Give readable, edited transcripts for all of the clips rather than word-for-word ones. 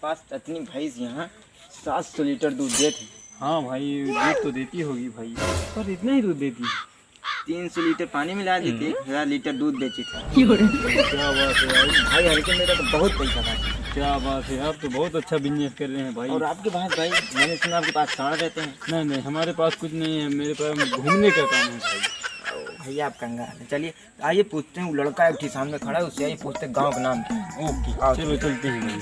पास इतनी भैंस यहाँ 700 लीटर दूध देती। हाँ भाई दूध तो देती होगी भाई, पर इतना ही दूध देती है। 300 लीटर पानी मिला देती, 1000 लीटर दूध बेची थी। क्या बात है यार, भाई हल्के मेरा तो बहुत पैसा था। क्या बात है, आप तो बहुत अच्छा बिजनेस कर रहे हैं भाई। और आपके पास भाई मैंने सुना आपके पास सांड रहते हैं। नहीं नहीं, हमारे पास कुछ नहीं है, मेरे पास घूमने का काम है भाई। भैया आप कंगाल हैं। चलिए आइए पूछते हैं, वो लड़का एक सामने खड़ा है, उससे आइए पूछते हैं गाँव का नाम क्या है। ओके आओ। चलो चलते हैं भाई।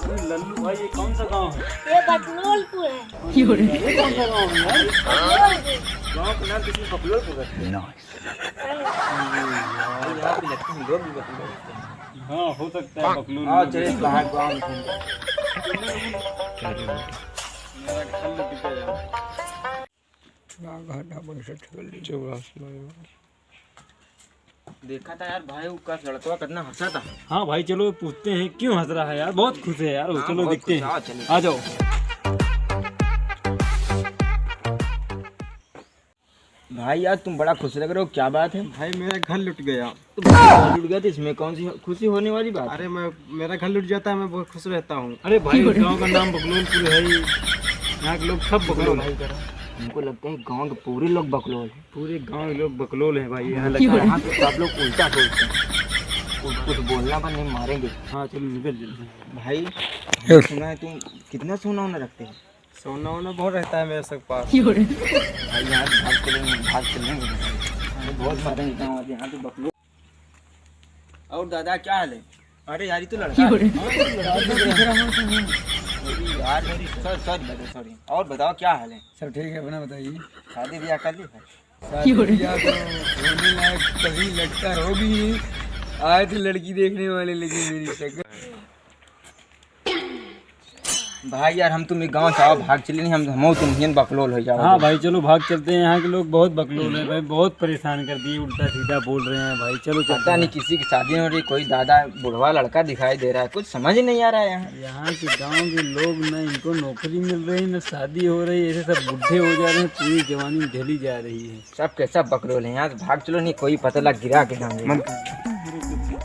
अरे लल्लू भाई, ये कौन सा गांव है? ये बकलोलपुर है। ये कौन सा गांव है यार? गाँव का नाम किसी बकलोलपुर रखते हैं। यहाँ पे लगते हैं लोग भी बकलोल रखते हैं। हाँ हो सकता है बकलोल। आओ चलिए बाहर गाँव में घूमते हैं। मेरा घर लग गया। देखा था यार भाई, उसका लड़का कितना हंसा था। हाँ भाई चलो पूछते हैं, क्यों हंस रहा है यार, बहुत खुश है यार वो। हाँ, चलो बहुत देखते खुश है, हैं, आओ चलिए। आ जाओ। भाई यार तुम बड़ा खुश लग रहे हो, क्या बात है? भाई मेरा घर लुट गया। तो घर लुट गया तो इसमें कौन सी खुशी होने वाली बात है? अरे मेरा घर लुट जाता है, मैं बहुत खुश रहता हूँ। अरे भाई गांव का नाम बकलोलपुर है ही, यहाँ के लोग सब बकलोल भाई है। करो, हमको लगता है गांव के पूरे लोग बकलोल हैं। पूरे गांव के लोग बकलोल हैं भाई, यहाँ लगता है लगता है। यहाँ पे सब लोग उल्टा सोचते हैं, कुछ बोलना पर नहीं, मारेंगे। हाँ चलो निकल जल्दी। भाई मैंने सुना है तुम कितना सोना वोना रखते हैं। सोना वोना बहुत रहता है मेरे सब पास। भाई यहाँ भाग चलेंगे बहुत मारेंगे गाँव वाले यहाँ पे बकलोल। और दादा क्या हाल है? अरे यार ये तो लड़का है। यार मेरी सॉरी। और बताओ क्या हाल है? सब ठीक है, अपना बताइए। शादी ब्याह कर ली है? शादी ब्याह तो होने लायक कभी लगता होगी। आए थे लड़की देखने वाले, लेकिन मेरी शक्ल। भाई यार हम तुम गाँव से आओ, भाग चले नहीं, हम तुम ही बकलोल हो जाओ। हाँ भाई चलो भाग चलते हैं, यहाँ के लोग बहुत बकलोल है भाई, बहुत परेशान कर दिए, उल्टा सीधा बोल रहे हैं भाई। चलो चलते पता हैं। नहीं किसी की शादी हो रही, कोई दादा बुढ़वा लड़का दिखाई दे रहा है, कुछ समझ ही नहीं आ रहा है यहाँ। यहाँ के गांव के लोग न इनको नौकरी मिल रही न शादी हो रही, ऐसे सब बुढ़े हो जा रहे हैं, पूरी जवानी ढली जा रही है। सब के सब बकलोल है, यहाँ से भाग चलो नहीं, कोई पता लग गिरा के नाम।